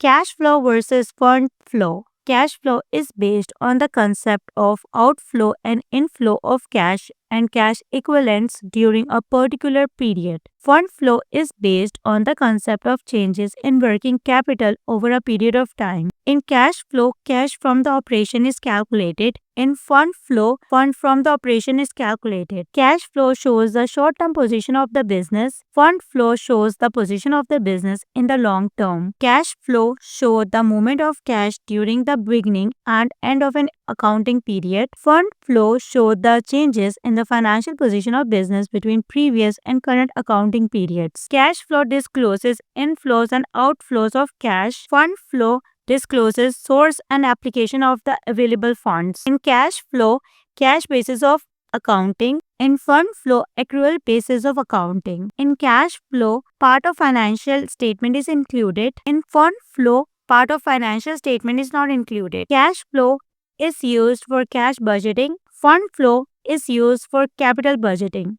Cash flow versus fund flow. Cash flow is based on the concept of outflow and inflow of cash and cash equivalents during a particular period. Fund flow is based on the concept of changes in working capital over a period of time. In cash flow, cash from the operation is calculated. In fund flow, fund from the operation is calculated. Cash flow shows the short-term position of the business. Fund flow shows the position of the business in the long term. Cash flow shows the movement of cash during the beginning and end of an accounting period. Fund flow shows the changes in the financial position of business between previous and current accounting periods. Cash flow discloses inflows and outflows of cash. Fund flow discloses source and application of the available funds. In cash flow, cash basis of accounting. In fund flow, accrual basis of accounting. In cash flow, part of financial statement is included. In fund flow, part of financial statement is not included. Cash flow is used for cash budgeting. Fund flow is used for capital budgeting.